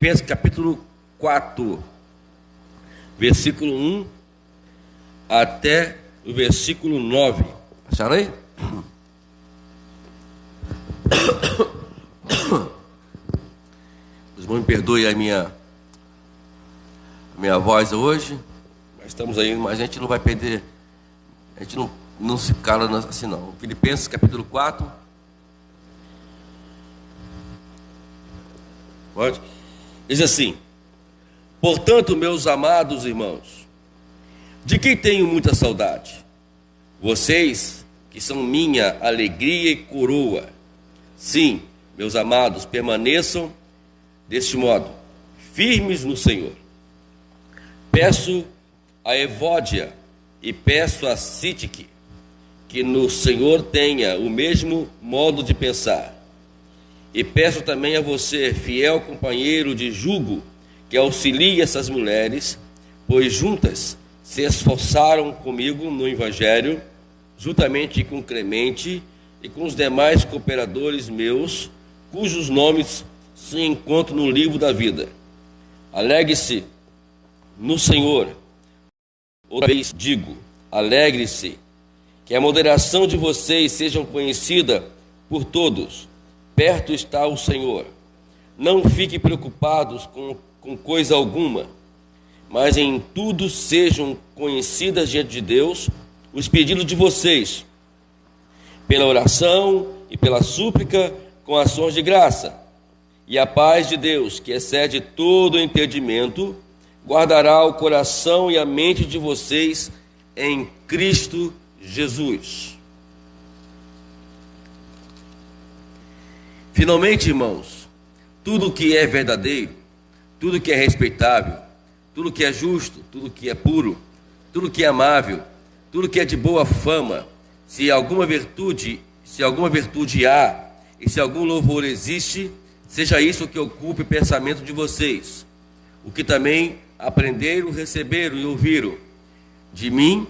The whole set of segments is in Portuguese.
Filipenses capítulo 4, versículo 1 até o versículo 9. Acharam aí? Os irmãos me perdoem a minha voz hoje, mas estamos aí, mas a gente não vai perder, a gente não se cala assim não. Filipenses capítulo 4. Pode? Diz assim: portanto, meus amados irmãos, de quem tenho muita saudade, vocês que são minha alegria e coroa, sim, meus amados, permaneçam deste modo, firmes no Senhor. Peço a Evódia e peço a Sítique que no Senhor tenha o mesmo modo de pensar. E peço também a você, fiel companheiro de jugo, que auxilie essas mulheres, pois juntas se esforçaram comigo no Evangelho, juntamente com Clemente e com os demais cooperadores meus, cujos nomes se encontram no livro da vida. Alegre-se no Senhor. Outra vez digo, alegre-se, que a moderação de vocês seja conhecida por todos. Perto está o Senhor. Não fiquem preocupados com coisa alguma, mas em tudo sejam conhecidas diante de Deus os pedidos de vocês, pela oração e pela súplica, com ações de graça. E a paz de Deus, que excede todo o entendimento, guardará o coração e a mente de vocês em Cristo Jesus. Finalmente, irmãos, tudo que é verdadeiro, tudo que é respeitável, tudo que é justo, tudo que é puro, tudo que é amável, tudo que é de boa fama, se alguma virtude há e se algum louvor existe, seja isso que ocupe o pensamento de vocês, o que também aprenderam, receberam e ouviram de mim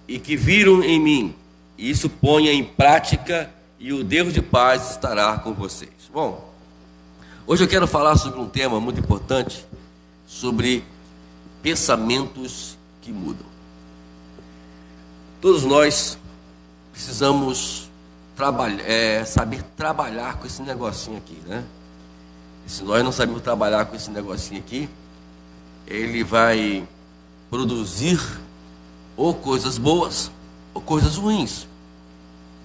e que viram em mim, e isso ponha em prática, e o Deus de paz estará com vocês. Bom, hoje eu quero falar sobre um tema muito importante, sobre pensamentos que mudam. Todos nós precisamos saber trabalhar com esse negocinho aqui, né? E se nós não sabemos trabalhar com esse negocinho aqui, ele vai produzir ou coisas boas ou coisas ruins,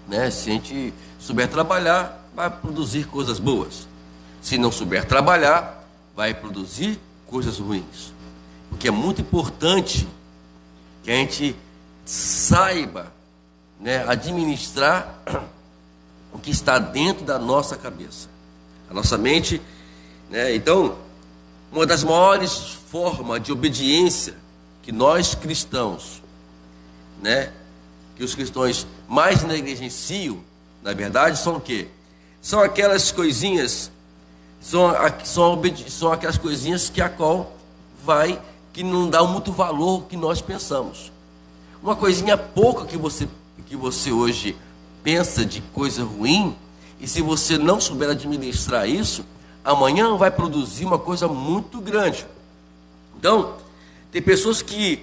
né? Se a gente souber trabalhar, vai produzir coisas boas. Se não souber trabalhar, vai produzir coisas ruins. Porque é muito importante que a gente saiba, né, administrar o que está dentro da nossa cabeça, a nossa mente, né? Então, uma das maiores formas de obediência que nós cristãos, né, que os cristãos mais negligenciam, na verdade, são o quê? São aquelas coisinhas, são aquelas coisinhas que não dá muito valor que nós pensamos. Uma coisinha pouca que você hoje pensa de coisa ruim, e se você não souber administrar isso, amanhã vai produzir uma coisa muito grande. Então, tem pessoas que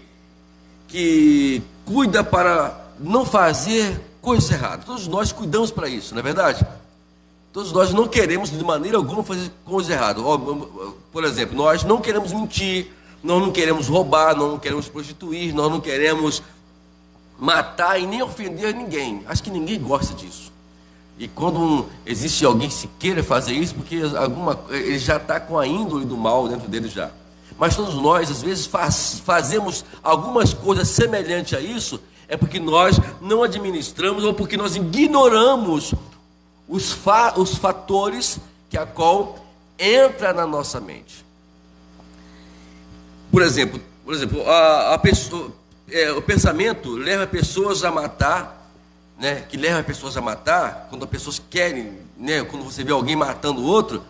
cuidam para não fazer coisas erradas. Todos nós cuidamos para isso, não é verdade? Todos nós não queremos de maneira alguma fazer coisas erradas. Por exemplo, nós não queremos mentir, nós não queremos roubar, nós não queremos prostituir, nós não queremos matar e nem ofender ninguém. Acho que ninguém gosta disso. E quando existe alguém que se queira fazer isso, porque ele já está com a índole do mal dentro dele já. Mas todos nós, às vezes, fazemos algumas coisas semelhantes a isso, é porque nós não administramos ou porque nós ignoramos os fatores que a qual entra na nossa mente. Por exemplo, o pensamento leva pessoas a matar, né? Que leva pessoas a matar, quando as pessoas querem, né? Quando você vê alguém matando o outro,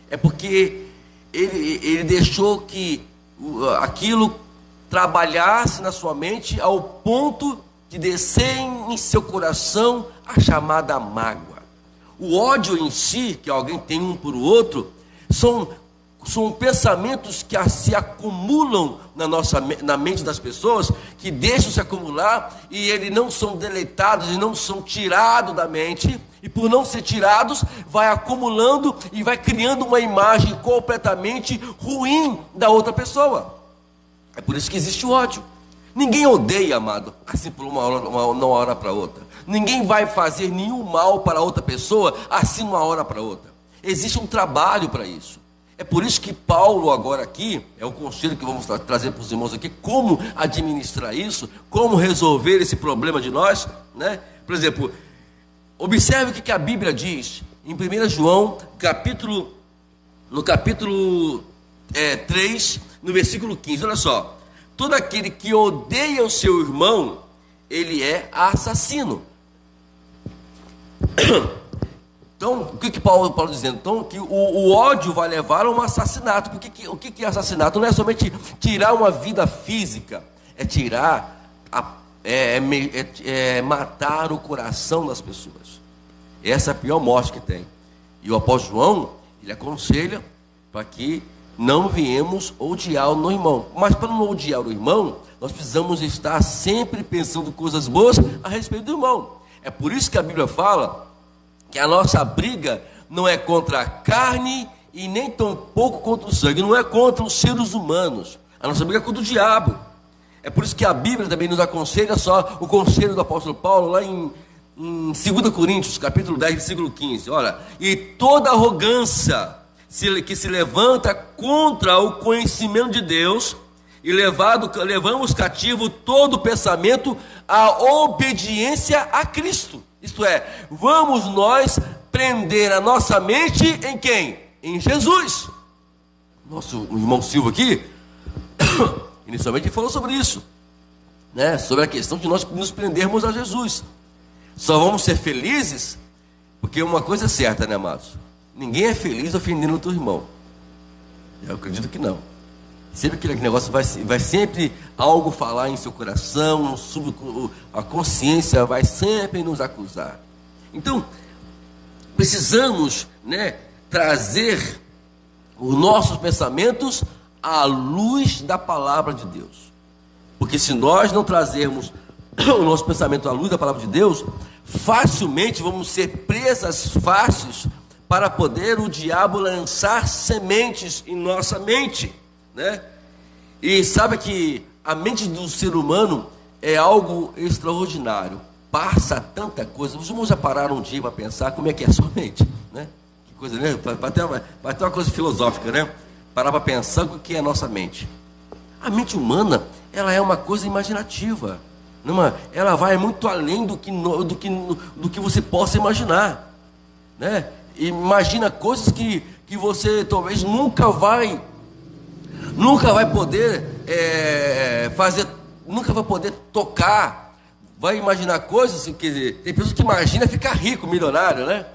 é porque ele deixou que aquilo trabalhasse na sua mente ao ponto de descer em seu coração a chamada mágoa. O ódio em si, que alguém tem um por outro, são são pensamentos que se acumulam na mente das pessoas, que deixam se acumular, e eles não são deleitados, e não são tirados da mente, e por não ser tirados, vai acumulando e vai criando uma imagem completamente ruim da outra pessoa. É por isso que existe o ódio. Ninguém odeia, amado, assim por uma hora para outra. Ninguém vai fazer nenhum mal para outra pessoa, assim uma hora para outra. Existe um trabalho para isso. É por isso que Paulo agora aqui, é o conselho que vamos trazer para os irmãos aqui, como administrar isso, como resolver esse problema de nós, né? Por exemplo, observe o que a Bíblia diz, em 1 João, no capítulo 3, no versículo 15, olha só. Todo aquele que odeia o seu irmão, ele é assassino. Então, o que Paulo está dizendo? Então, que o ódio vai levar a um assassinato. Porque o que é assassinato? Não é somente tirar uma vida física, é tirar, matar o coração das pessoas. Essa é a pior morte que tem. E o apóstolo João, ele aconselha para que não viemos odiar o irmão. Mas para não odiar o irmão, nós precisamos estar sempre pensando coisas boas a respeito do irmão. É por isso que a Bíblia fala que a nossa briga não é contra a carne e nem tampouco contra o sangue, não é contra os seres humanos. A nossa briga é contra o diabo. É por isso que a Bíblia também nos aconselha só o conselho do apóstolo Paulo, lá em 2 Coríntios, capítulo 10, versículo 15. Olha, e toda arrogância que se levanta contra o conhecimento de Deus, e levamos cativo todo pensamento à obediência a Cristo. Isto é, vamos nós prender a nossa mente em quem? Em Jesus. Nosso irmão Silva aqui, inicialmente ele falou sobre isso, né? Sobre a questão de nós nos prendermos a Jesus. Só vamos ser felizes, porque uma coisa é certa, né, amados? Ninguém é feliz ofendendo o teu irmão. Eu acredito que não. Sempre aquele negócio vai sempre algo falar em seu coração, a consciência vai sempre nos acusar. Então, precisamos, né, trazer os nossos pensamentos à luz da palavra de Deus. Porque se nós não trazermos o nosso pensamento à luz da palavra de Deus, facilmente vamos ser presas fáceis para poder o diabo lançar sementes em nossa mente, né? E sabe que a mente do ser humano é algo extraordinário. Passa tanta coisa. Os irmãos já pararam um dia para pensar como é que é a sua mente, né? Que coisa, né? Vai ter uma coisa filosófica, né? Parar para pensar o que é a nossa mente. A mente humana, ela é uma coisa imaginativa. Ela vai muito além do que você possa imaginar, né? Imagina coisas que você talvez nunca vai poder fazer, nunca vai poder tocar. Vai imaginar coisas, quer dizer, tem pessoas que imaginam ficar rico, milionário, né?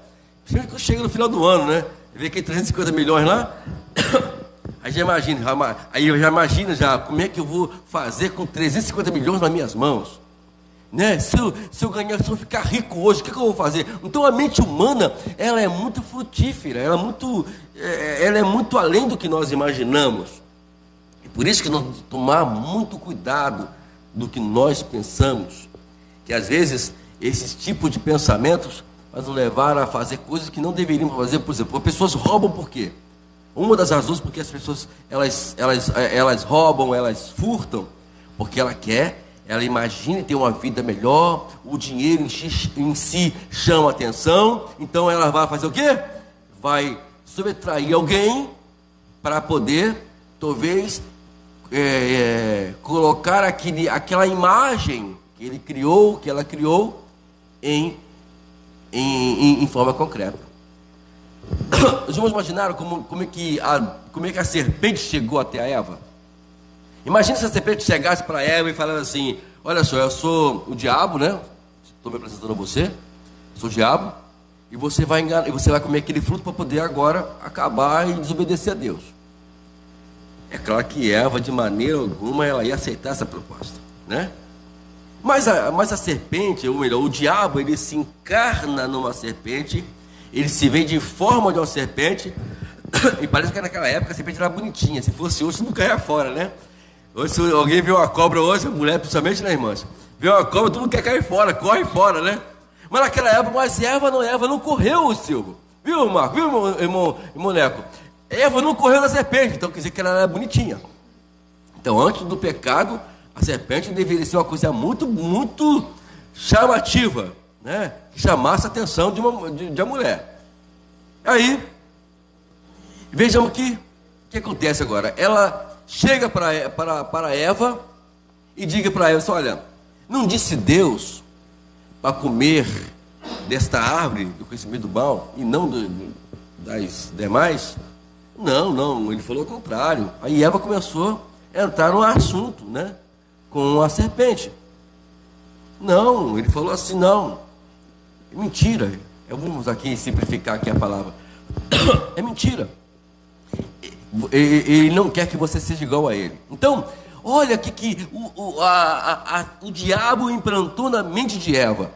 Chega no final do ano, né? Vê que 350 milhões lá, aí já imagina, como é que eu vou fazer com 350 milhões nas minhas mãos, né? Se eu ficar rico hoje, o que eu vou fazer? Então a mente humana, ela é muito frutífera, ela é muito além do que nós imaginamos. E por isso que nós temos que tomar muito cuidado do que nós pensamos, que às vezes esses tipos de pensamentos nos levar a fazer coisas que não deveriam fazer. Por exemplo, as pessoas roubam por quê? Uma das razões porque as pessoas elas roubam, elas furtam, porque ela imagina ter uma vida melhor, o dinheiro em si chama atenção, então ela vai fazer o quê? Vai subtrair alguém para poder, talvez, colocar aquela imagem que ela criou em forma concreta. Os irmãos imaginaram como é que a serpente chegou até a Eva? Imagina se a serpente chegasse para Eva e falasse assim: olha só, eu sou o diabo, né? Estou me apresentando a você, sou o diabo, e você vai comer aquele fruto para poder agora acabar e desobedecer a Deus. É claro que Eva, de maneira alguma, ela ia aceitar essa proposta, né? Mas a serpente, ou melhor, o diabo, ele se encarna numa serpente, ele se vê de forma de uma serpente, E parece que naquela época a serpente era bonitinha. Se fosse hoje, não caia fora, né? Hoje, se alguém vê uma cobra hoje, a mulher, principalmente, né, irmãs? Vê uma cobra, todo mundo quer cair fora, corre fora, né? Mas naquela época, mas Eva não correu, o Silvio. Viu, Marco? Viu, irmão Neco? Eva não correu da serpente, então quer dizer que ela era bonitinha. Então, antes do pecado, a serpente deveria ser uma coisa muito, muito chamativa, né? Que chamasse a atenção de uma mulher. Aí, vejamos o que acontece agora. Ela chega para Eva e diga para Eva, olha, não disse Deus para comer desta árvore do conhecimento do mal e não das demais? Não, ele falou o contrário. Aí Eva começou a entrar no assunto, né, com a serpente. Não, ele falou assim, não, mentira. Vamos aqui simplificar aqui a palavra. É mentira. Ele não quer que você seja igual a ele. Então, olha que o diabo implantou na mente de Eva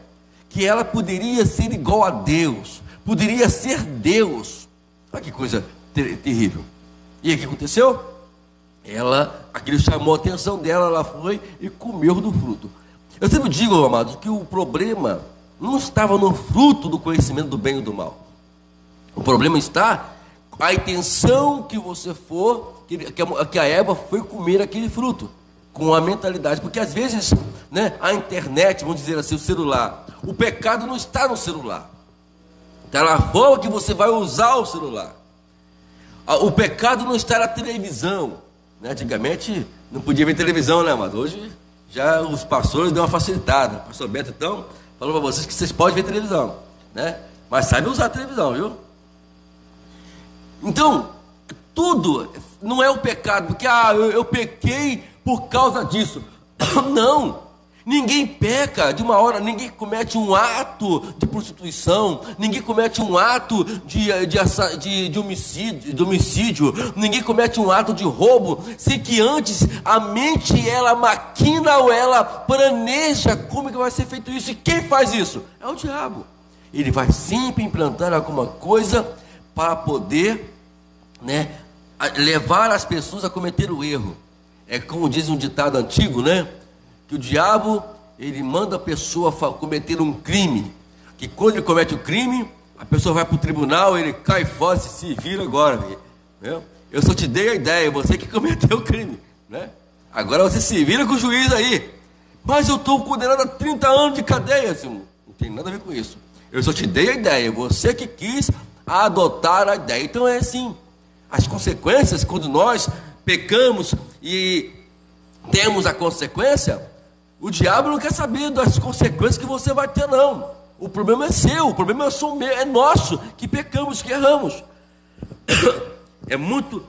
que ela poderia ser igual a Deus, poderia ser Deus. Olha que coisa terrível. E o que aconteceu? Aquilo chamou a atenção dela, ela foi e comeu do fruto. Eu sempre digo, amados, que o problema não estava no fruto do conhecimento do bem e do mal. O problema está a intenção que você for, que a Eva foi comer aquele fruto, com a mentalidade, porque às vezes, né, a internet, vamos dizer assim, o celular, o pecado não está no celular, está na forma que você vai usar o celular. O pecado não está na televisão, né? Antigamente não podia ver televisão, né, mas hoje já os pastores dão uma facilitada. O pastor Beto, então, falou para vocês que vocês podem ver televisão, né? Mas sabe usar a televisão, viu? Então, tudo não é o pecado, porque eu pequei por causa disso. Não, ninguém peca de uma hora, ninguém comete um ato de prostituição, ninguém comete um ato de homicídio, ninguém comete um ato de roubo, sem que antes a mente ela maquina ou ela planeja como que vai ser feito isso. E quem faz isso? É o diabo. Ele vai sempre implantar alguma coisa para poder, né, levar as pessoas a cometer o erro. É como diz um ditado antigo, né? Que o diabo, ele manda a pessoa cometer um crime, que quando ele comete o crime, a pessoa vai para o tribunal, ele cai fora, se vira agora, né? Eu só te dei a ideia, você que cometeu o crime, né? Agora você se vira com o juiz aí. Mas eu estou condenado a 30 anos de cadeia, assim, não tem nada a ver com isso. Eu só te dei a ideia, você que quis adotar a ideia. Então é assim, as consequências, quando nós pecamos e temos a consequência, o diabo não quer saber das consequências que você vai ter, não. O problema é seu, o problema é nosso, que pecamos, que erramos. É muito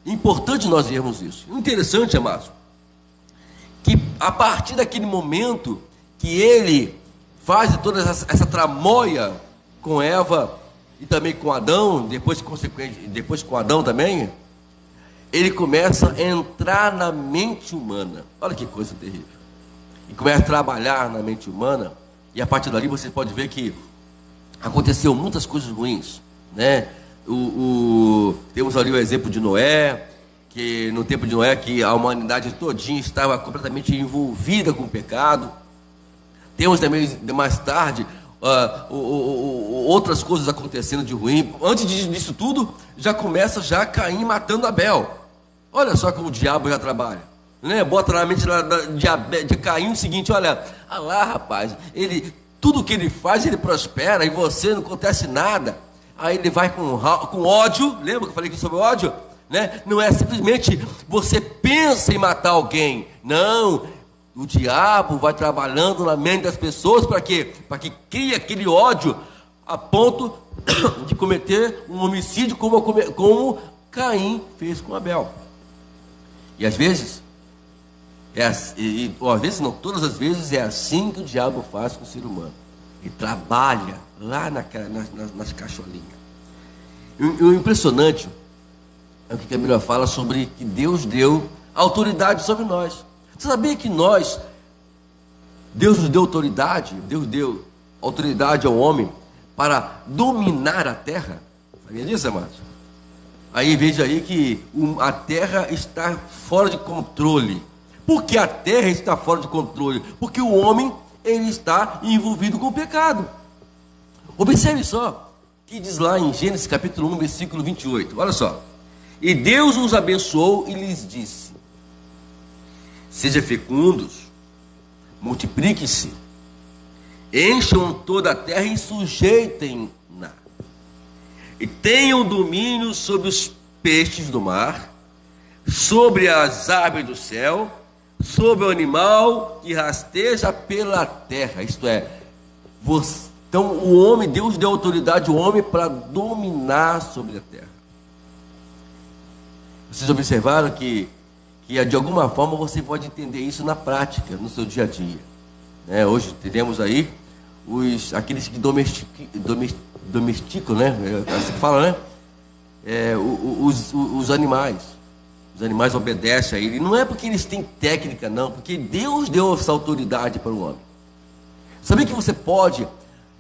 importante nós vermos isso. Interessante, amados, que a partir daquele momento que ele faz toda essa tramóia com Eva e também com Adão, depois com Adão também, ele começa a entrar na mente humana. Olha que coisa terrível. E começa a trabalhar na mente humana, e a partir dali você pode ver que aconteceu muitas coisas ruins, né? Temos ali o exemplo de Noé, que no tempo de Noé, que a humanidade todinha estava completamente envolvida com o pecado. Temos também, mais tarde, outras coisas acontecendo de ruim. Antes disso tudo, já começa Caim matando Abel. Olha só como o diabo já trabalha, né? Bota na mente de Caim o seguinte: olha lá, rapaz, tudo que ele faz, ele prospera, e você não acontece nada. Aí ele vai com ódio. Lembra que eu falei aqui sobre ódio? Né? Não é simplesmente você pensa em matar alguém, não. O diabo vai trabalhando na mente das pessoas para quê? Para que crie aquele ódio a ponto de cometer um homicídio como Caim fez com Abel. E às vezes, ou às vezes não, todas as vezes é assim que o diabo faz com o ser humano. Ele trabalha lá nas cacholinhas. O impressionante é o que a Bíblia fala sobre que Deus deu autoridade sobre nós. Você sabia que Deus nos deu autoridade, Deus deu autoridade ao homem para dominar a terra? Sabia disso, amados? Aí veja aí que a terra está fora de controle. Por que a terra está fora de controle? Porque o homem, ele está envolvido com o pecado. Observe só, que diz lá em Gênesis capítulo 1, versículo 28. Olha só. E Deus os abençoou e lhes disse: sejam fecundos, multipliquem-se, encham toda a terra e sujeitem-na, e tenham domínio sobre os peixes do mar, sobre as aves do céu, sobre o animal que rasteja pela terra. Isto é, então o homem, Deus deu autoridade ao homem para dominar sobre a terra. Vocês observaram que de alguma forma você pode entender isso na prática, no seu dia a dia, né? Hoje temos aí aqueles que domesticam, né? É assim que fala, né? Os animais. Os animais obedecem a ele. Não é porque eles têm técnica, não, porque Deus deu essa autoridade para o homem. Sabia que você pode,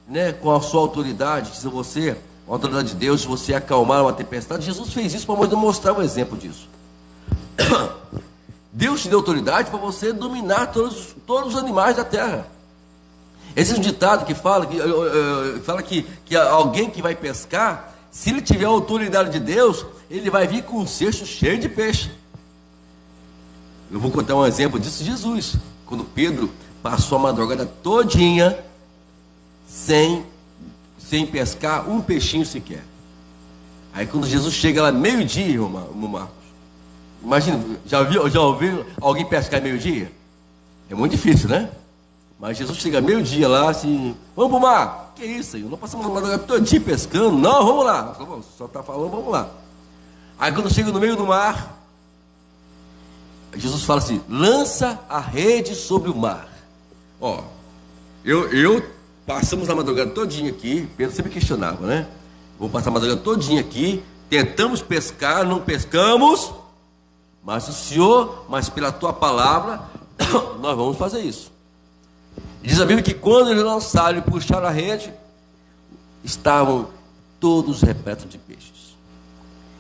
né, com a sua autoridade, se você, a autoridade de Deus, você acalmar uma tempestade? Jesus fez isso para mostrar um exemplo disso. Deus te deu autoridade para você dominar todos os animais da terra. Existe um ditado que fala que alguém que vai pescar, se ele tiver a autoridade de Deus, ele vai vir com um cesto cheio de peixe. Eu vou contar um exemplo disso. Jesus, quando Pedro passou a madrugada todinha sem pescar um peixinho sequer. Aí quando Jesus chega lá meio-dia, irmão Marcos, imagina, já ouviu alguém pescar meio-dia? É muito difícil, né? Mas Jesus chega meio-dia lá, assim: vamos para o mar. Que isso, Senhor? Não passamos a madrugada todinha pescando. Não, vamos lá. Só está falando, vamos lá. Aí quando chega no meio do mar, Jesus fala assim: lança a rede sobre o mar. Ó, eu passamos a madrugada todinha aqui. Pedro sempre questionava, né? Vou passar a madrugada todinha aqui, tentamos pescar, não pescamos, mas pela tua palavra nós vamos fazer isso. Diz a Bíblia que quando eles lançaram e puxaram a rede, estavam todos repletos de peixes.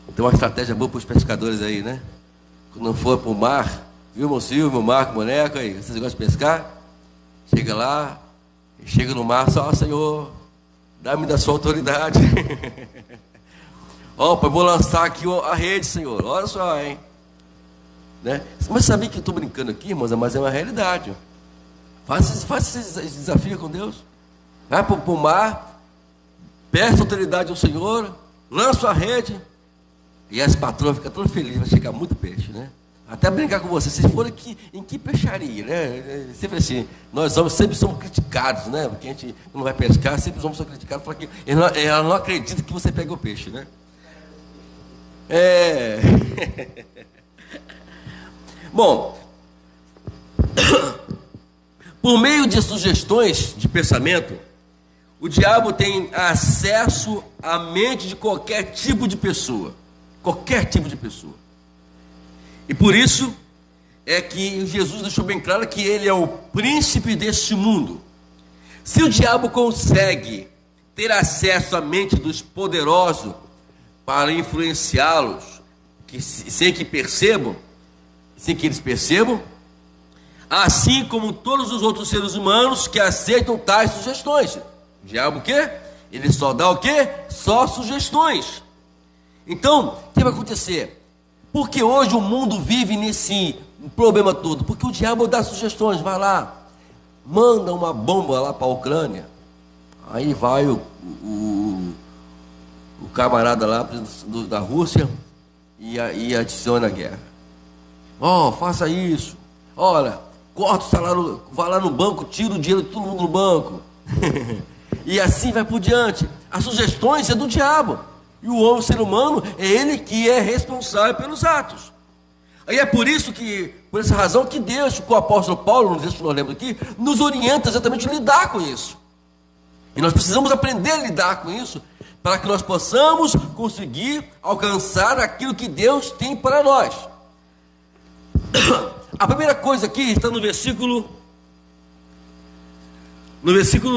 Então uma estratégia boa para os pescadores aí, né? Quando não for para o mar, viu, meu Silvio, Marco, Boneco aí, vocês gostam de pescar? Chega lá, chega no mar, só: Senhor, dá-me da sua autoridade. Opa, eu vou lançar aqui a rede, Senhor, olha só, hein? Né? Mas sabia que eu estou brincando aqui, irmãos, mas é uma realidade. Faça esse desafio com Deus. Vai para o mar, peça autoridade ao Senhor, lança a rede, e as patroas ficam todas felizes, vai chegar muito peixe, né? Até brincar com você, vocês foram aqui, em que peixaria, né? Sempre assim, nós homens sempre somos criticados, né? Porque a gente não vai pescar, sempre somos criticados, porque ela não acredita que você pegou peixe, né? Bom, por meio de sugestões de pensamento, o diabo tem acesso à mente de qualquer tipo de pessoa. Qualquer tipo de pessoa. E por isso é que Jesus deixou bem claro que ele é o príncipe deste mundo. Se o diabo consegue ter acesso à mente dos poderosos para influenciá-los, sem que eles percebam, assim como todos os outros seres humanos que aceitam tais sugestões. O diabo o quê? Ele só dá o quê? Só sugestões. Então, o que vai acontecer? Porque hoje o mundo vive nesse problema todo? Porque o diabo dá sugestões. Vai lá, manda uma bomba lá para a Ucrânia. Aí vai o camarada lá da Rússia e adiciona a guerra. Faça isso. Olha, corta o salário, vai lá no banco, tira o dinheiro de todo mundo no banco. E assim vai por diante. As sugestões é do diabo. E o homem, o ser humano, é ele que é responsável pelos atos. Aí é por essa razão que Deus, com o apóstolo Paulo, no texto que nós lemos aqui, nos orienta exatamente a lidar com isso. E nós precisamos aprender a lidar com isso, para que nós possamos conseguir alcançar aquilo que Deus tem para nós. A primeira coisa aqui está no versículo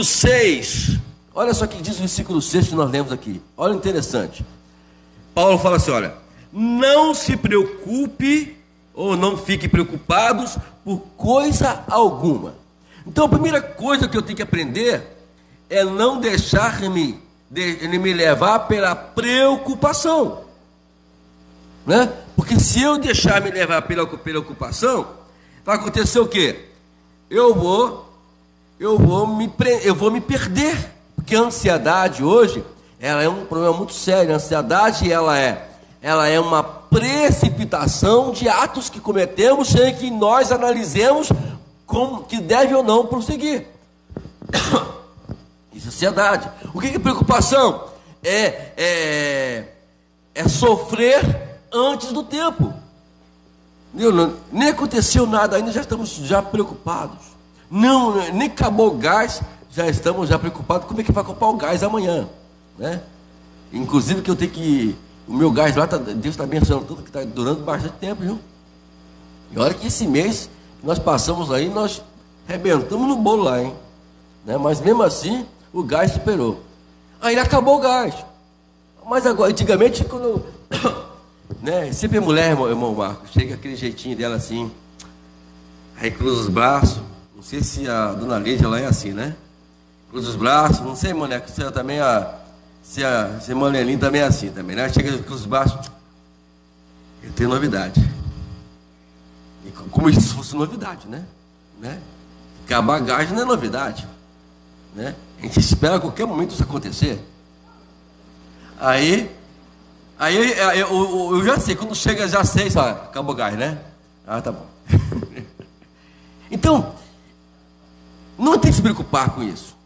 6. Olha só o que diz o versículo 6 que nós lemos aqui. Olha, interessante. Paulo fala assim: olha, não se preocupe ou não fique preocupados por coisa alguma. Então a primeira coisa que eu tenho que aprender é não deixar-me me levar pela preocupação, né? Porque se eu deixar me levar pela preocupação, vai acontecer o quê? Eu vou me perder, porque a ansiedade hoje, ela é um problema muito sério. A ansiedade, ela é uma precipitação de atos que cometemos sem que nós analisemos como que deve ou não prosseguir. Isso é ansiedade. O que é preocupação? É sofrer antes do tempo. Nem aconteceu nada ainda, já estamos preocupados. Nem acabou o gás, já estamos preocupados como é que vai comprar o gás amanhã, né? Inclusive que eu tenho que... O meu gás lá, Deus está abençoando tudo, que está durando bastante tempo, viu? E olha que esse mês que nós passamos aí, nós arrebentamos no bolo lá, hein? Né? Mas mesmo assim, o gás superou. Aí acabou o gás. Mas agora, antigamente, quando... né? Sempre a mulher, irmão Marcos, chega aquele jeitinho dela assim, aí cruza os braços. Não sei se a dona Lídia lá é assim, né? Cruza os braços, não sei, mané, se ela também se a Manelinha também é assim também, né? Chega com os braços, eu tenho novidade. E como se fosse novidade, né? Acabar gás não é novidade, né? A gente espera a qualquer momento isso acontecer. Aí eu já sei, quando chega já sei, só acabou o gás, né? Ah, tá bom. Então, não tem que se preocupar com isso.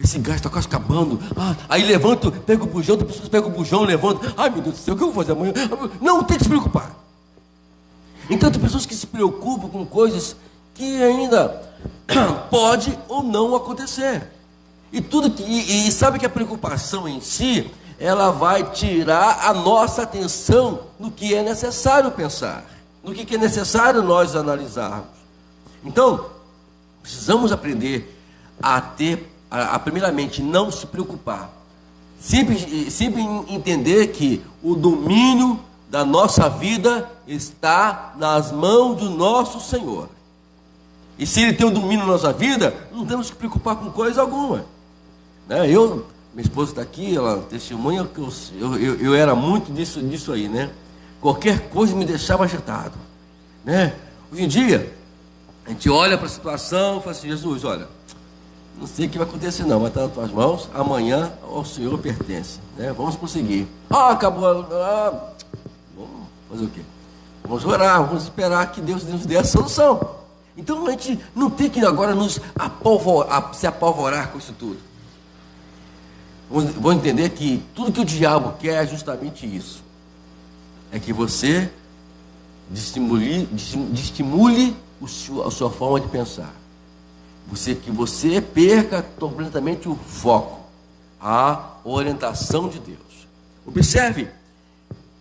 Esse gás está quase acabando. Aí levanto, pego o bujão, tem pessoas que pegam o bujão, levantam. Ai, meu Deus do céu, o que eu vou fazer amanhã? Não tem que se preocupar. Então, tem pessoas que se preocupam com coisas que ainda pode ou não acontecer. E sabe que a preocupação em si, ela vai tirar a nossa atenção no que é necessário pensar, no que é necessário nós analisarmos. Então, precisamos aprender a primeiramente não se preocupar, sempre entender que o domínio da nossa vida está nas mãos do nosso Senhor. E se Ele tem o domínio da nossa vida, não temos que preocupar com coisa alguma, né? Minha esposa está aqui, ela testemunha que eu era muito disso aí, né? Qualquer coisa me deixava agitado, né? Hoje em dia, a gente olha para a situação e fala assim: Jesus, olha, não sei o que vai acontecer não, mas está nas tuas mãos, amanhã ao Senhor pertence, né? Vamos prosseguir. Acabou, vamos fazer o quê? Vamos orar, vamos esperar que Deus nos dê a solução. Então a gente não tem que agora se apavorar com isso tudo. Vamos entender que tudo que o diabo quer é justamente isso. É que você desestimule a sua forma de pensar. Que você perca completamente o foco, a orientação de Deus. Observe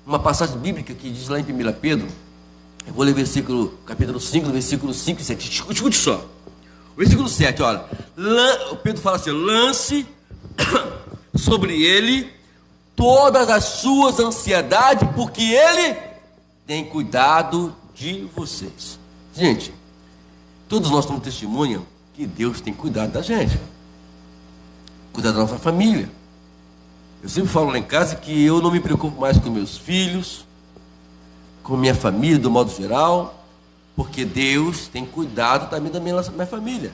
uma passagem bíblica que diz lá em 1 Pedro, eu vou ler capítulo 5, versículo 5 e 7. Escute só. O versículo 7, olha. O Pedro fala assim: lance sobre ele todas as suas ansiedades, porque ele tem cuidado de vocês. Gente, todos nós temos testemunha que Deus tem cuidado da gente, cuidado da nossa família. Eu sempre falo lá em casa que eu não me preocupo mais com meus filhos, com minha família, do modo geral, porque Deus tem cuidado também da minha família,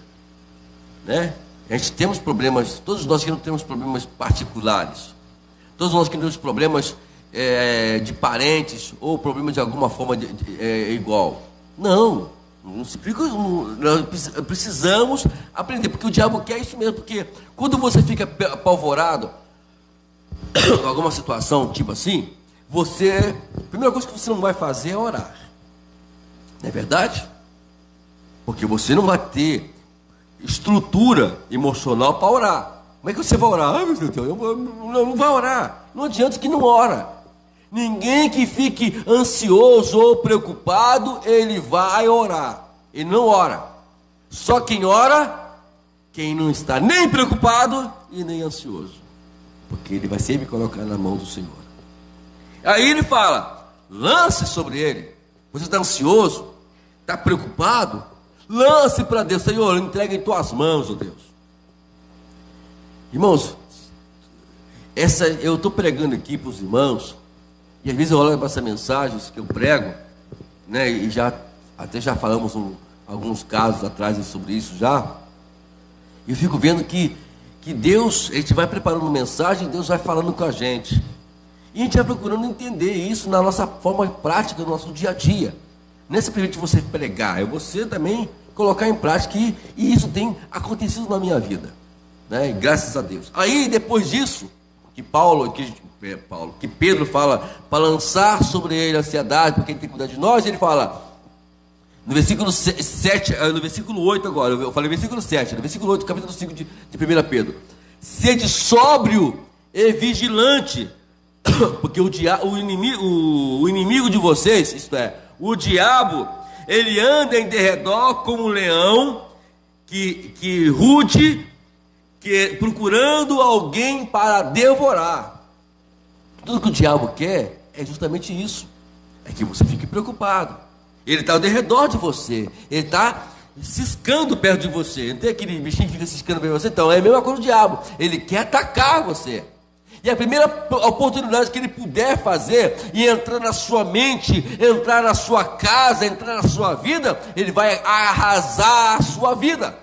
né? A gente temos problemas, todos nós que não temos problemas particulares, todos nós que não temos problemas de parentes, ou problemas de alguma forma igual. Não se preocupe, nós precisamos aprender, porque o diabo quer isso mesmo, porque quando você fica apavorado com alguma situação tipo assim, a primeira coisa que você não vai fazer é orar. Não é verdade? Porque você não vai ter estrutura emocional para orar. Como é que você vai orar? Meu Deus, não vai orar. Não adianta que não ora. Ninguém que fique ansioso ou preocupado, ele vai orar. Ele não ora. Só quem ora, quem não está nem preocupado e nem ansioso. Porque ele vai sempre colocar na mão do Senhor. Aí ele fala: lance sobre ele. Você está ansioso, está preocupado, lance para Deus. Senhor, entrega em tuas mãos, ó Deus. Irmãos, eu estou pregando aqui para os irmãos, e às vezes eu olho para essas mensagens que eu prego, né, e até já falamos alguns casos atrás sobre isso já, e eu fico vendo que Deus, a gente vai preparando mensagem, Deus vai falando com a gente, e a gente vai procurando entender isso na nossa forma prática, no nosso dia a dia. Não é simplesmente você pregar, é você também colocar em prática, e isso tem acontecido na minha vida, né? Graças a Deus. Aí depois disso, que Pedro fala para lançar sobre ele a ansiedade, porque ele tem que cuidar de nós, ele fala no versículo 7, no versículo 8 agora, eu falei versículo 7, no versículo 8, capítulo 5 de 1 Pedro: sede sóbrio e vigilante, porque o inimigo de vocês, isto é, o diabo, ele anda em derredor como um leão que ruge, procurando alguém para devorar. Tudo que o diabo quer é justamente isso, é que você fique preocupado. Ele está ao derredor de você, ele está ciscando perto de você. Não tem aquele bichinho que fica ciscando perto de você? Então é a mesma coisa do diabo, ele quer atacar você. E a primeira oportunidade que ele puder fazer e entrar na sua mente, entrar na sua casa, entrar na sua vida, ele vai arrasar a sua vida.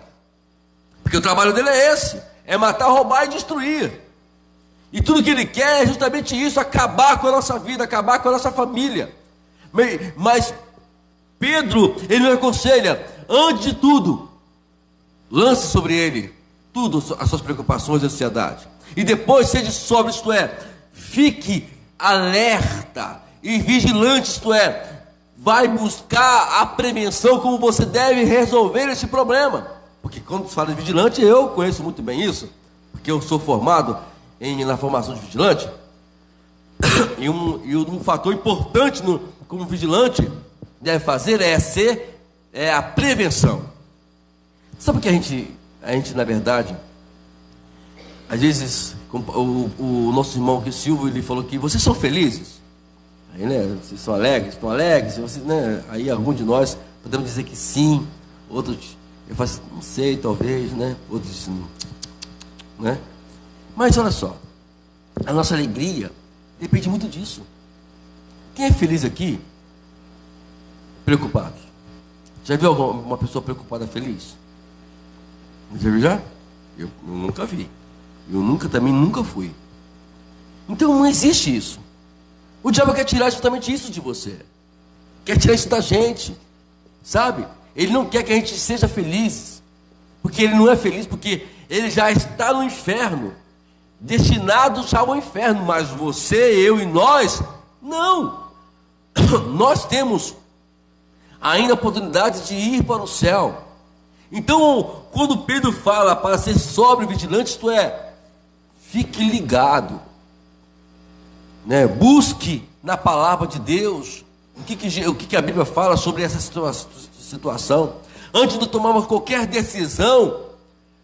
Porque o trabalho dele é esse, é matar, roubar e destruir. E tudo que ele quer é justamente isso, acabar com a nossa vida, acabar com a nossa família. Mas Pedro, ele nos aconselha, antes de tudo, lance sobre ele tudo, as suas preocupações e ansiedade. E depois seja sóbrio, isto é, fique alerta e vigilante, isto é, vai buscar a prevenção, como você deve resolver esse problema. Porque quando se fala de vigilante, eu conheço muito bem isso, porque eu sou formado na formação de vigilante, e um fator importante como vigilante deve fazer é a prevenção. Sabe o que a gente na verdade, às vezes, o nosso irmão aqui, Silvio, ele falou que vocês são felizes? Aí, né, vocês são alegres? Estão alegres? Vocês, né, aí algum de nós podemos dizer que sim, outros, eu faço, não sei, talvez, né? Outros dizem, né? Mas olha só, a nossa alegria depende muito disso. Quem é feliz aqui? Preocupado. Já viu uma pessoa preocupada feliz? Já viu já? Eu nunca vi. Eu também nunca fui. Então não existe isso. O diabo quer tirar justamente isso de você. Quer tirar isso da gente. Sabe? Ele não quer que a gente seja feliz. Porque ele não é feliz, porque ele já está no inferno. Destinado já ao inferno. Mas você, eu e nós, não. Nós temos ainda a oportunidade de ir para o céu. Então, quando Pedro fala para ser sóbrio e vigilante, isto é, fique ligado, né? Busque na palavra de Deus o que a Bíblia fala sobre essa situação. Antes de tomarmos qualquer decisão,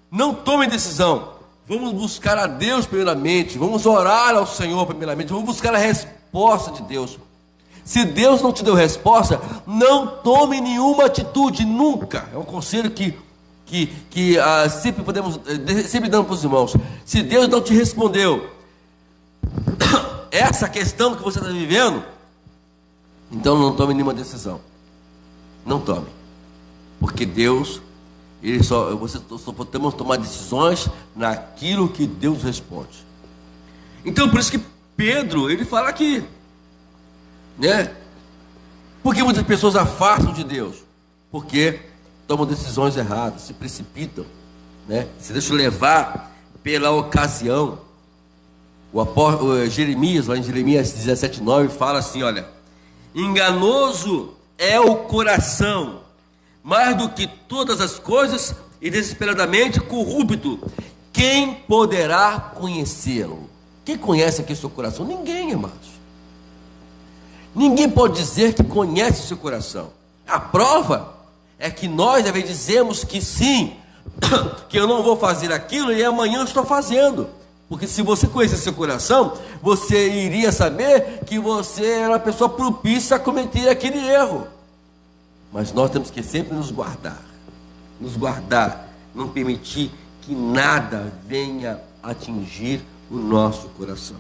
não tome decisão. Vamos buscar a Deus primeiramente, vamos orar ao Senhor primeiramente, vamos buscar a resposta de Deus. Se Deus não te deu resposta, não tome nenhuma atitude, nunca. É um conselho que sempre damos para os irmãos. Se Deus não te respondeu essa questão que você está vivendo, então não tome nenhuma decisão. Não tome. Porque Deus, você só podemos tomar decisões naquilo que Deus responde. Então por isso que Pedro, ele fala aqui, né? Porque muitas pessoas afastam de Deus, porque tomam decisões erradas, se precipitam, né? Se deixam levar pela ocasião. Jeremias, lá em Jeremias 17:9, fala assim, olha: enganoso é o coração, mais do que todas as coisas, e desesperadamente corrupto. Quem poderá conhecê-lo? Quem conhece aqui o seu coração? Ninguém, amados. Ninguém pode dizer que conhece o seu coração. A prova é que nós às vezes dizemos que sim, que eu não vou fazer aquilo, e amanhã eu estou fazendo. Porque se você conhecesse seu coração, você iria saber que você era uma pessoa propícia a cometer aquele erro. Mas nós temos que sempre nos guardar, não permitir que nada venha atingir o nosso coração.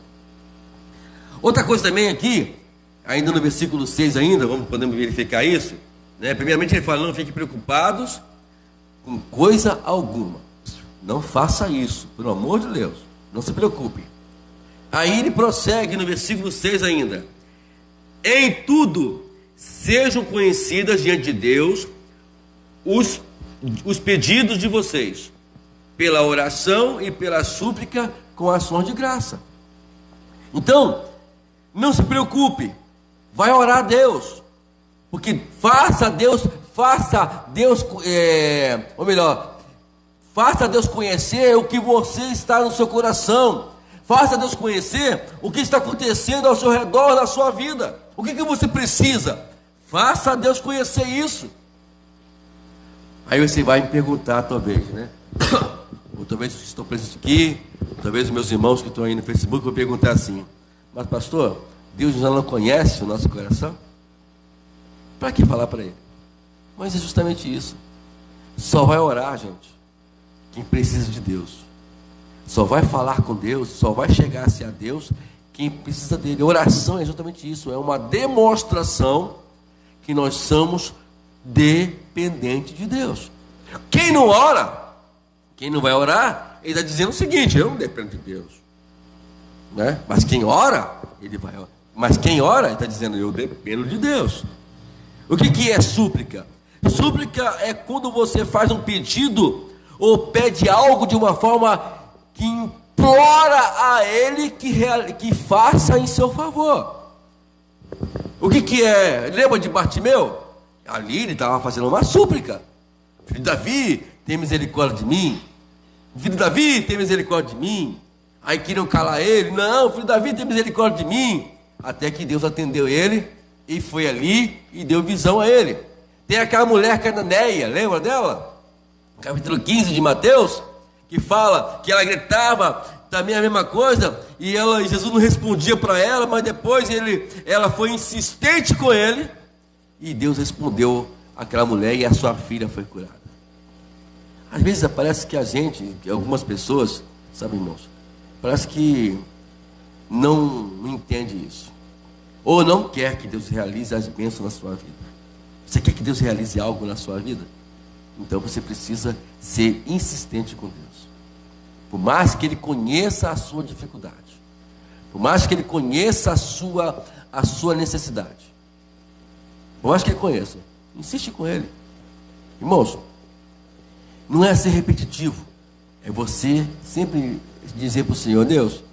Outra coisa também aqui, ainda no versículo 6 ainda, podemos verificar isso, né? Primeiramente ele fala, não fiquem preocupados com coisa alguma. Não faça isso, pelo amor de Deus, não se preocupe. Aí ele prossegue no versículo 6 ainda. Em tudo, sejam conhecidas diante de Deus os pedidos de vocês, pela oração e pela súplica com ações de graça. Então, não se preocupe, vai orar a Deus, porque faça Deus conhecer o que você está no seu coração, faça Deus conhecer o que está acontecendo ao seu redor, na sua vida, o que você precisa, faça Deus conhecer isso. Aí você vai me perguntar, talvez, né? Ou talvez os que estão presentes aqui, talvez os meus irmãos que estão aí no Facebook vão perguntar assim, mas pastor, Deus já não conhece o nosso coração? Para que falar para ele? Mas é justamente isso. Só vai orar, gente, quem precisa de Deus. Só vai falar com Deus, só vai chegar-se a Deus quem precisa dele. Oração é justamente isso, é uma demonstração que nós somos dependentes de Deus. Quem não ora, quem não vai orar, ele está dizendo o seguinte, eu não dependo de Deus, né? Mas quem ora, ele vai orar. Mas quem ora, ele está dizendo, eu dependo de Deus. O que é súplica? Súplica é quando você faz um pedido ou pede algo de uma forma que implora a ele que faça em seu favor. O que é? Lembra de Bartimeu? Ali ele estava fazendo uma súplica. Filho de Davi, tem misericórdia de mim. Filho de Davi, tem misericórdia de mim. Aí queriam calar ele. Não, filho de Davi, tem misericórdia de mim. Até que Deus atendeu ele e foi ali e deu visão a ele. Tem aquela mulher cananeia, lembra dela? Capítulo 15 de Mateus, que fala que ela gritava também a mesma coisa, e Jesus não respondia para ela, mas depois ela foi insistente com ele, e Deus respondeu àquela mulher e a sua filha foi curada. Às vezes parece que algumas pessoas, sabe, irmãos, parece que não entende isso, ou não quer que Deus realize as bênçãos na sua vida. Você quer que Deus realize algo na sua vida? Então você precisa ser insistente com Deus. Por mais que Ele conheça a sua dificuldade, por mais que Ele conheça a sua necessidade, por mais que Ele conheça, insiste com Ele. Irmãos, não é ser repetitivo, é você sempre dizer para o Senhor, Deus,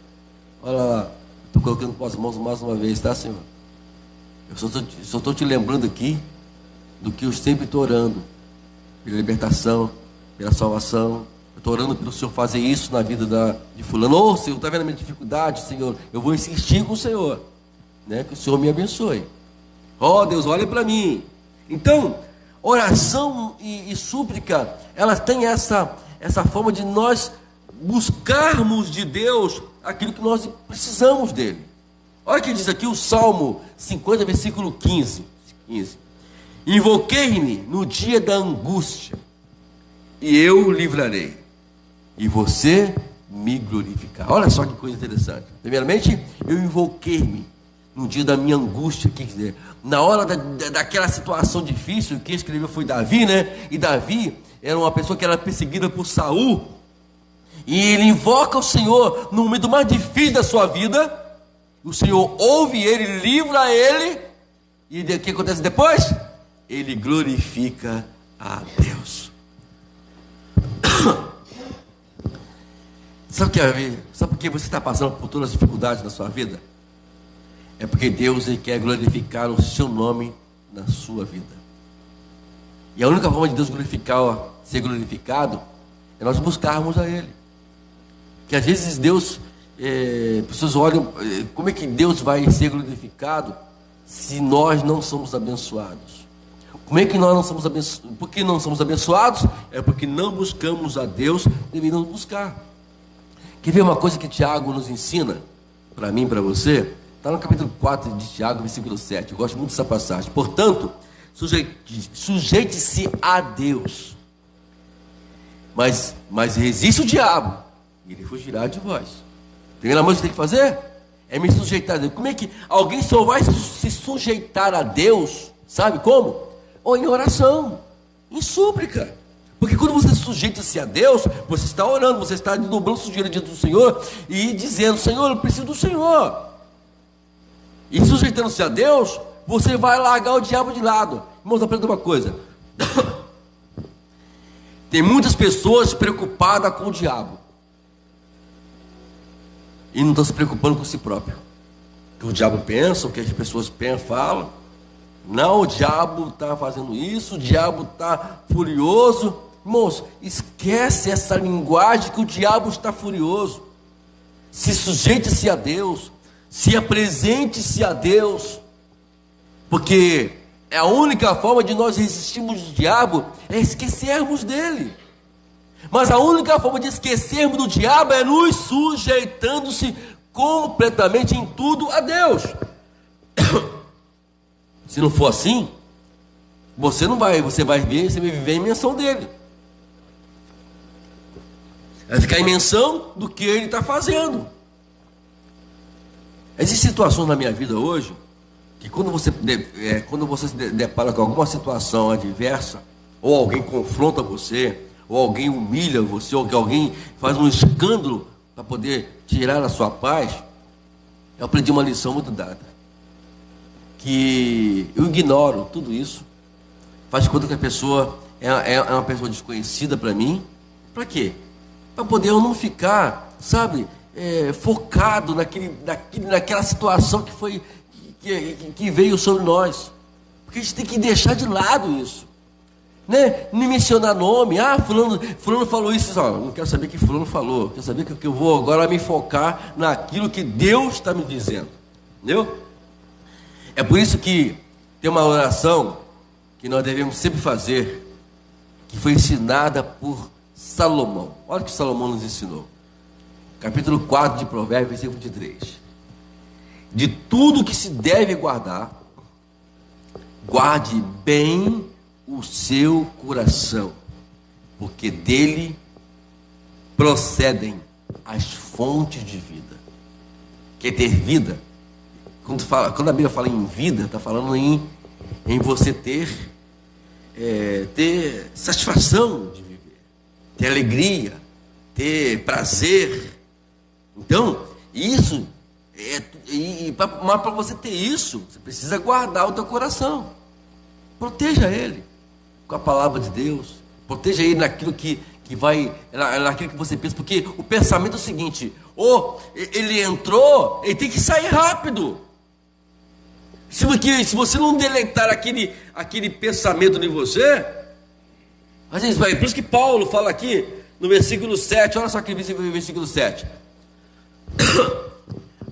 olha lá, estou colocando com as mãos mais uma vez, tá, Senhor? Eu só estou te lembrando aqui do que eu sempre estou orando, pela libertação, pela salvação. Eu estou orando pelo Senhor fazer isso na vida de fulano. Ô, Senhor, está vendo a minha dificuldade, Senhor? Eu vou insistir com o Senhor, né? Que o Senhor me abençoe. Ó, Deus, olha para mim. Então, oração e súplica, elas têm essa forma de nós buscarmos de Deus aquilo que nós precisamos dele. Olha o que diz aqui o Salmo 50, versículo 15. Invoquei-me no dia da angústia, e eu o livrarei, e você me glorificar. Olha só que coisa interessante. Primeiramente, eu invoquei-me no dia da minha angústia, quer dizer, na hora daquela situação difícil. Quem escreveu foi Davi, né? E Davi era uma pessoa que era perseguida por Saul, e ele invoca o Senhor no momento mais difícil da sua vida. O Senhor ouve ele, livra ele, e o que acontece depois? Ele glorifica a Deus. Sabe por que você está passando por todas as dificuldades na sua vida? É porque Deus ele quer glorificar o seu nome na sua vida. E a única forma de Deus ser glorificado, é nós buscarmos a Ele. Que às vezes Deus, pessoas olham, como é que Deus vai ser glorificado se nós não somos abençoados? Como é que nós não somos abençoados? Por que não somos abençoados? É porque não buscamos a Deus, deveríamos buscar. Quer ver uma coisa que Tiago nos ensina, para mim e para você? Está no capítulo 4 de Tiago, versículo 7. Eu gosto muito dessa passagem. Portanto, sujeite-se a Deus. Mas resiste o diabo, e ele fugirá de vós. Primeira coisa que você tem que fazer é me sujeitar a Deus. Como é que alguém só vai se sujeitar a Deus? Sabe como? Ou em oração, em súplica. Porque quando você sujeita-se a Deus, você está orando, você está dobrando o joelho diante do Senhor e dizendo: Senhor, eu preciso do Senhor. E sujeitando-se a Deus, você vai largar o diabo de lado. Irmãos, aprenda uma coisa. Tem muitas pessoas preocupadas com o diabo e não estão se preocupando com si próprio. O que o diabo pensa, o que as pessoas pensam, falam. Não, o diabo está fazendo isso, o diabo está furioso. Irmãos, esquece essa linguagem que o diabo está furioso. Se sujeite-se a Deus, se apresente-se a Deus, porque a única forma de nós resistirmos do diabo é esquecermos dele. Mas a única forma de esquecermos do diabo é nos sujeitando-se completamente em tudo a Deus. Se não for assim, você vai viver em menção dele. Vai ficar em menção do que ele está fazendo. Existem situações na minha vida hoje que quando você se depara com alguma situação adversa, ou alguém confronta você, ou alguém humilha você, ou que alguém faz um escândalo para poder tirar a sua paz, eu aprendi uma lição muito dada, que eu ignoro tudo isso, faz de conta que a pessoa é uma pessoa desconhecida para mim. Para quê? Para poder eu não ficar, sabe, focado naquela situação que veio sobre nós. Porque a gente tem que deixar de lado isso, né? Nem mencionar nome. Fulano falou isso. Não quero saber o que fulano falou, quero saber que eu vou agora me focar naquilo que Deus está me dizendo, entendeu? É por isso que tem uma oração que nós devemos sempre fazer, que foi ensinada por Salomão. Olha o que Salomão nos ensinou. Capítulo 4 de Provérbios, versículo 23. De tudo que se deve guardar, guarde bem o seu coração, porque dele procedem as fontes de vida. Quer ter vida? Quando a Bíblia fala em vida, está falando em você ter satisfação de viver, ter alegria, ter prazer. Então, isso mas para você ter isso, você precisa guardar o teu coração. Proteja ele com a palavra de Deus. Proteja ele naquilo naquilo que você pensa, porque o pensamento é o seguinte: ele entrou, ele tem que sair rápido. Se você não deletar aquele pensamento em você, às vezes por isso que Paulo fala aqui no versículo 7, olha só aqui no versículo 7.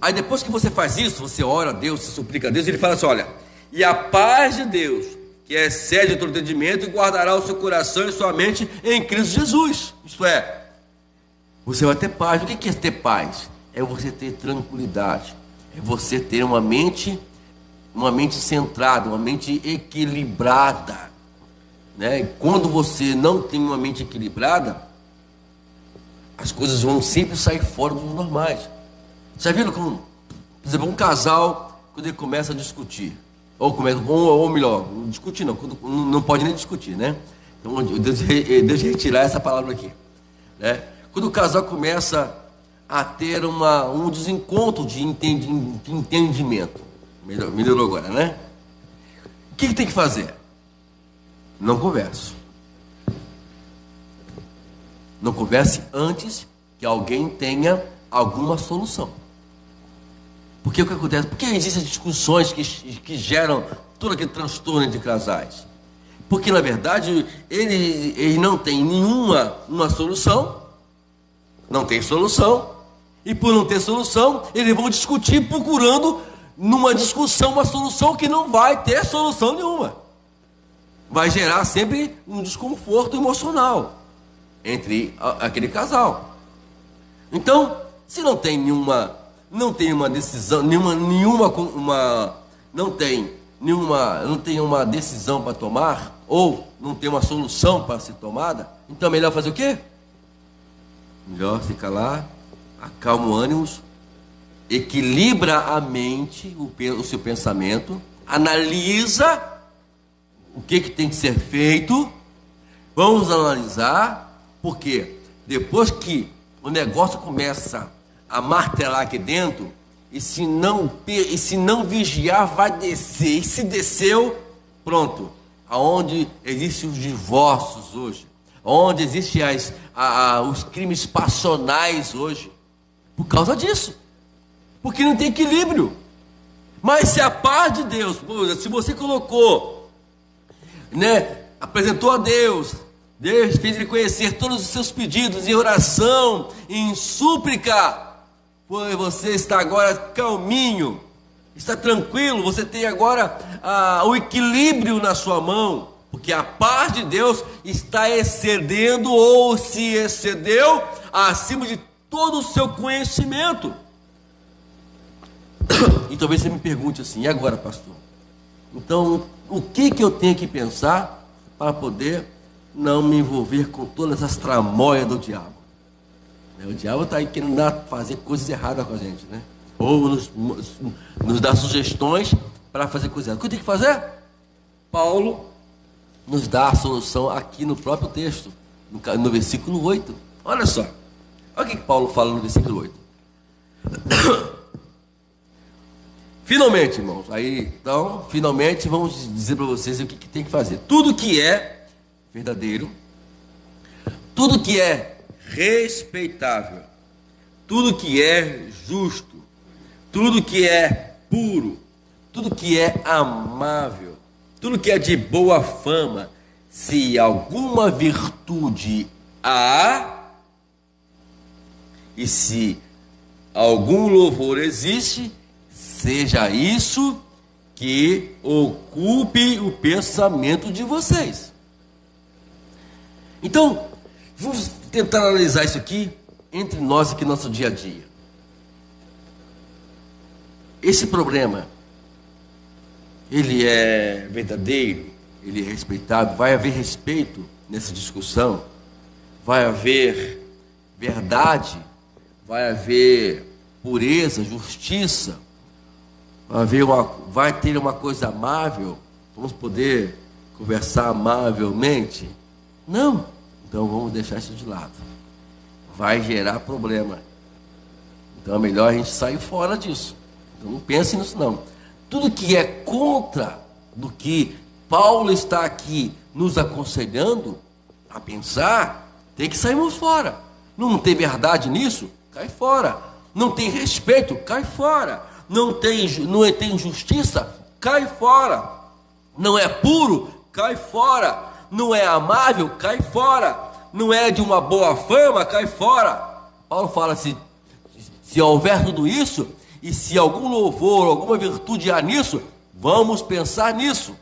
Aí depois que você faz isso, você ora a Deus, se suplica a Deus, ele fala assim: olha, e a paz de Deus, que excede todo entendimento, guardará o seu coração e sua mente em Cristo Jesus. Isto é, você vai ter paz. O que é ter paz? É você ter tranquilidade, é você ter uma mente centrada, uma mente equilibrada, né? E quando você não tem uma mente equilibrada, as coisas vão sempre sair fora dos normais. Já viram como, por exemplo, um casal, quando ele começa a discutir, ou melhor, discutir não pode nem discutir, né? Então, deixa eu retirar essa palavra aqui, né? Quando o casal começa a ter um desencontro de entendimento, melhorou agora, né? O que tem que fazer? Não converse. Não converse antes que alguém tenha alguma solução. Porque o que acontece? Porque existem discussões que geram todo aquele transtorno entre casais. Porque, na verdade, ele não tem uma solução, não tem solução, e por não ter solução, eles vão discutir procurando, numa discussão, uma solução que não vai ter solução nenhuma. Vai gerar sempre um desconforto emocional entre aquele casal. Então, Se não tem nenhuma, não tem uma decisão, não tem uma decisão para tomar, ou não tem uma solução para ser tomada, então é melhor fazer o quê? Melhor ficar lá, acalma o ânimo, equilibra a mente, o seu pensamento, analisa o que tem que ser feito. Vamos analisar, porque depois que o negócio começa a martelar aqui dentro, e se não vigiar, vai descer. E se desceu, pronto. Aonde existem os divórcios hoje, onde existem os crimes passionais hoje, por causa disso, porque não tem equilíbrio. Mas se a paz de Deus, se você colocou, apresentou a Deus, Deus fez ele conhecer todos os seus pedidos em oração, em súplica, pois você está agora calminho, está tranquilo, você tem agora o equilíbrio na sua mão, porque a paz de Deus está excedendo ou se excedeu acima de todo o seu conhecimento. E talvez você me pergunte assim: e agora, pastor? Então, o que eu tenho que pensar para poder não me envolver com todas as tramóias do diabo? O diabo está aí querendo fazer coisas erradas com a gente, né? Ou nos dar sugestões para fazer coisas erradas. O que eu tenho que fazer? Paulo nos dá a solução aqui no próprio texto, no versículo 8. Olha só, olha o que Paulo fala no versículo 8. Finalmente, irmãos, então, finalmente vamos dizer para vocês o que tem que fazer. Tudo que é verdadeiro, tudo que é respeitável, tudo que é justo, tudo que é puro, tudo que é amável, tudo que é de boa fama, se alguma virtude há, e se algum louvor existe, seja isso que ocupe o pensamento de vocês. Então, vamos tentar analisar isso aqui entre nós aqui no nosso dia a dia. Esse problema, ele é verdadeiro, ele é respeitável, vai haver respeito nessa discussão, vai haver verdade, vai haver pureza, justiça, vai ter uma coisa amável, vamos poder conversar amavelmente? Não. Então vamos deixar isso de lado. Vai gerar problema. Então é melhor a gente sair fora disso. Então não pense nisso não. Tudo que é contra do que Paulo está aqui nos aconselhando a pensar, tem que sairmos fora. Não tem verdade nisso? Cai fora. Não tem respeito? Cai fora. Não tem justiça? Cai fora. Não é puro? Cai fora. Não é amável? Cai fora. Não é de uma boa fama? Cai fora. Paulo fala assim: se houver tudo isso, e se algum louvor, alguma virtude há nisso, vamos pensar nisso.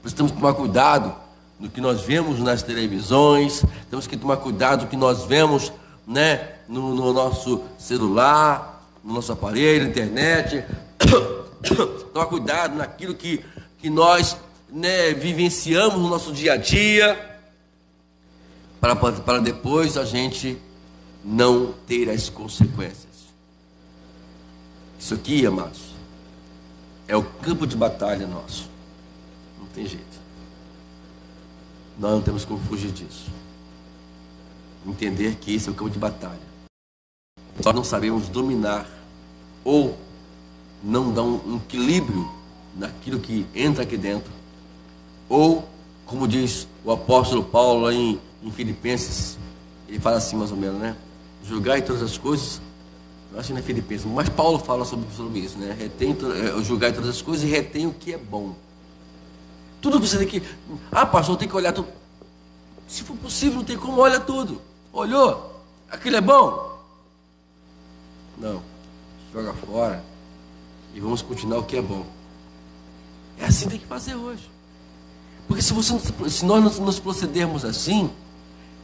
Precisamos tomar cuidado no que nós vemos nas televisões, temos que tomar cuidado no que nós vemos, no nosso celular, no nosso aparelho, na internet. Tomar cuidado naquilo que nós vivenciamos no nosso dia a dia, para depois a gente não ter as consequências. Isso aqui, amados, é o campo de batalha nosso. Não tem jeito. Nós não temos como fugir disso. Entender que esse é o campo de batalha. Nós não sabemos dominar ou não dar um equilíbrio naquilo que entra aqui dentro. Ou, como diz o apóstolo Paulo lá em Filipenses, ele fala assim mais ou menos, julgai todas as coisas. Eu acho que não é Filipenses, mas Paulo fala sobre isso, julgai todas as coisas e retém o que é bom. Tudo que você tem que... pastor, tem que olhar tudo. Se for possível, não tem como, olha tudo. Olhou? Aquilo é bom? Não. Joga fora e vamos continuar o que é bom. É assim que tem que fazer hoje. Porque se nós nos procedermos assim,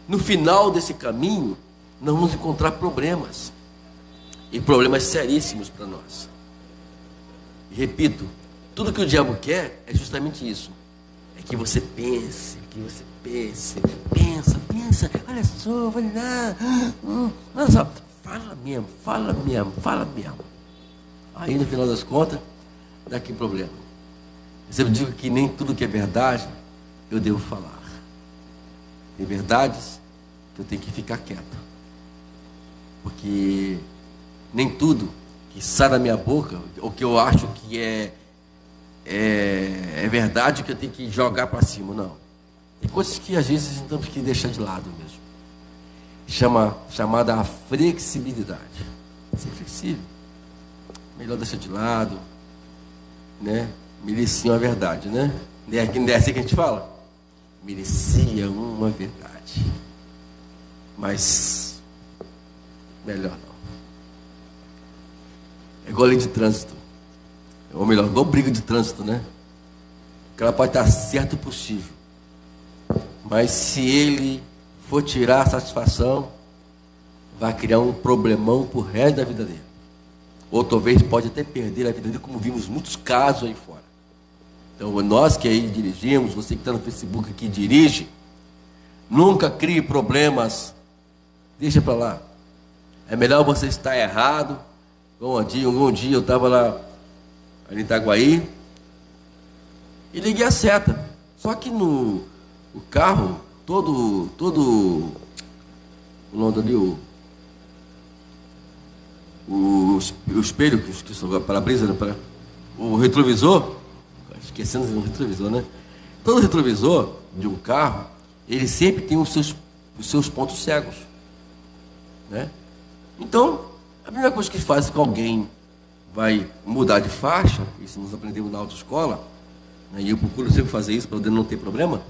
no final desse caminho, nós vamos encontrar problemas. e problemas seríssimos para nós. E repito, tudo que o diabo quer é justamente isso. É que você pense, pensa, olha só, olha lá, olha só, fala mesmo. Aí no final das contas, dá aqui problema. Eu sempre digo que nem tudo que é verdade, eu devo falar. Tem verdades que eu tenho que ficar quieto. Porque nem tudo que sai da minha boca, ou que eu acho que é verdade, que eu tenho que jogar para cima, não. Tem coisas que às vezes temos que deixar de lado mesmo. Chamada a flexibilidade. Ser flexível. Melhor deixar de lado, né? Merecia uma verdade, né? Não é assim que a gente fala? Merecia uma verdade. Mas melhor não. É igual lei de trânsito. Ou melhor, igual briga de trânsito, né? Que ela pode estar certo possível. Mas se ele for tirar a satisfação, vai criar um problemão pro resto da vida dele. Ou talvez pode até perder a vida dele, como vimos muitos casos aí fora. Então, nós que aí dirigimos, você que está no Facebook que dirige, nunca crie problemas. Deixa para lá. É melhor você estar errado. Algum dia eu estava lá em Itaguaí e liguei a seta. Só que o carro, todo o espelho, que esqueci agora, para-brisa, né? O retrovisor, esquecendo o retrovisor, né? Todo retrovisor de um carro, ele sempre tem os seus pontos cegos, né? Então, a primeira coisa que faz com alguém vai mudar de faixa, isso nós aprendemos na autoescola, né? E eu procuro sempre fazer isso para poder não ter problema.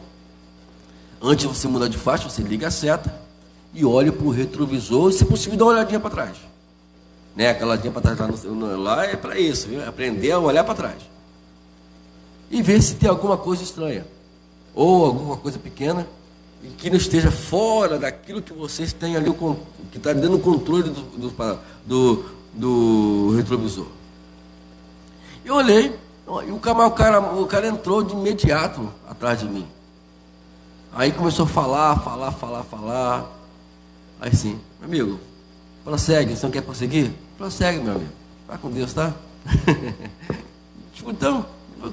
Antes de você mudar de faixa, você liga a seta e olha para o retrovisor e, se possível, dá uma olhadinha para trás. Né? Aquela olhadinha para trás lá é para isso, viu? Aprender a olhar para trás. E ver se tem alguma coisa estranha. Ou alguma coisa pequena e que não esteja fora daquilo que vocês têm ali, que está dando o controle do retrovisor. Eu olhei, e o cara entrou de imediato atrás de mim. Aí começou a falar. Aí sim, meu amigo, prossegue, você não quer prosseguir? Prossegue, meu amigo. Vai com Deus, tá? Então,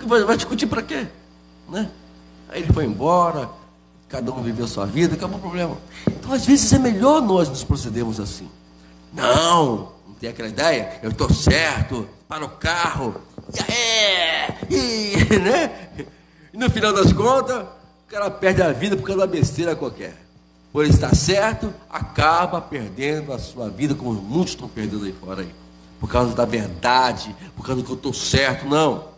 vai discutir para quê? Né? Aí ele foi embora, cada um viveu a sua vida, acabou o problema. Então, às vezes, é melhor nós nos procedermos assim. Não tem aquela ideia, eu estou certo, para o carro, né? E no final das contas, o cara perde a vida por causa de uma besteira qualquer. Por ele estar certo, acaba perdendo a sua vida, como muitos estão perdendo aí fora aí. Por causa da verdade, por causa do que eu estou certo. Não.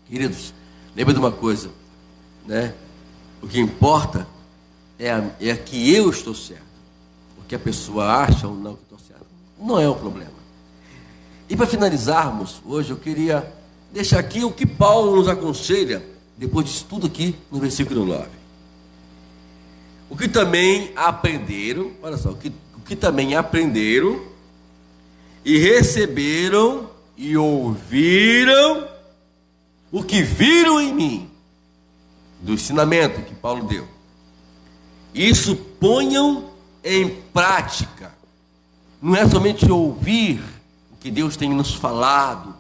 Queridos, lembra de uma coisa, né? O que importa é que eu estou certo. O que a pessoa acha ou não que eu estou certo não é o problema. E para finalizarmos, hoje eu queria deixar aqui o que Paulo nos aconselha, depois disso tudo aqui, no versículo 9. O que também aprenderam, olha só, o que também aprenderam e receberam e ouviram, o que viram em mim, do ensinamento que Paulo deu. Isso ponham em prática. Não é somente ouvir o que Deus tem nos falado,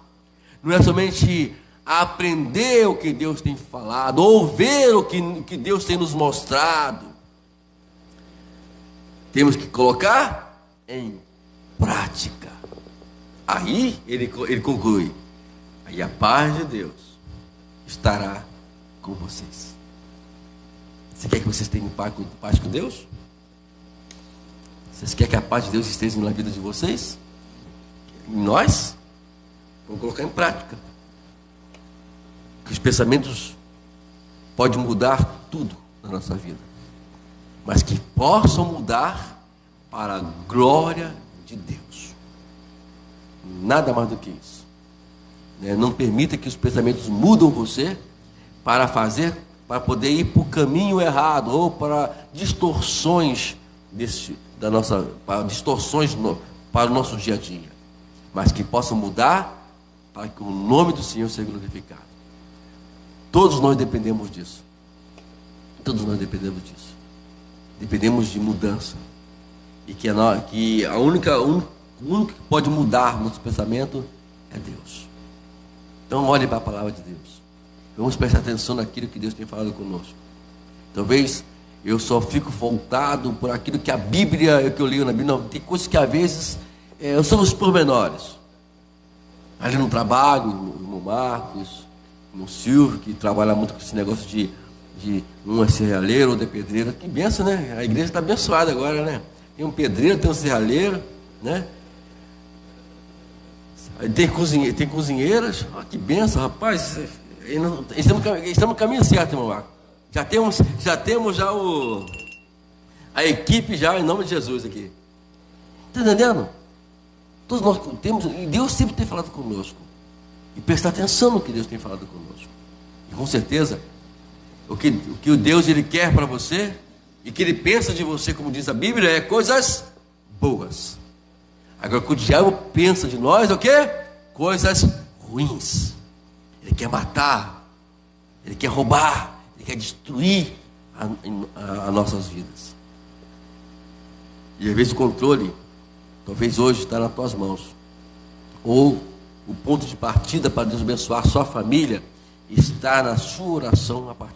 não é somente aprender o que Deus tem falado, ou ver o que Deus tem nos mostrado. Temos que colocar em prática. Aí ele conclui: aí a paz de Deus estará com vocês. Você quer que vocês tenham paz com Deus? Vocês querem que a paz de Deus esteja na vida de vocês? Em nós? Vamos colocar em prática. Que os pensamentos podem mudar tudo na nossa vida, mas que possam mudar para a glória de Deus. Nada mais do que isso. Não permita que os pensamentos mudem você para poder ir para o caminho errado, ou para distorções para o nosso dia a dia. mas que possam mudar para que o nome do Senhor seja glorificado. Todos nós dependemos disso. Todos nós dependemos disso. Dependemos de mudança. E que o único que pode mudar nosso pensamento é Deus. Então olhe para a palavra de Deus. Vamos prestar atenção naquilo que Deus tem falado conosco. Talvez eu só fico voltado por aquilo que a Bíblia, que eu leio na Bíblia. Não, tem coisas que às vezes são os pormenores. Ali no trabalho, o irmão Marcos, no Silvio, que trabalha muito com esse negócio de um é serralheiro, outro é pedreiro. Que benção, né? A igreja está abençoada agora, né? Tem um pedreiro, tem um serralheiro, né? Tem cozinheiras. Ah, que benção, rapaz. Estamos no caminho certo, irmão Marcos. Já temos a equipe já, em nome de Jesus aqui. Está entendendo? Todos nós temos, e Deus sempre tem falado conosco. E prestar atenção no que Deus tem falado conosco. E com certeza, o que o Deus ele quer para você, e que ele pensa de você, como diz a Bíblia, é coisas boas. Agora, o que o diabo pensa de nós é o quê? Coisas ruins. Ele quer matar, ele quer roubar, ele quer destruir as nossas vidas. E às vezes o controle, talvez hoje está nas tuas mãos. Ou o ponto de partida para Deus abençoar a sua família está na sua oração a partir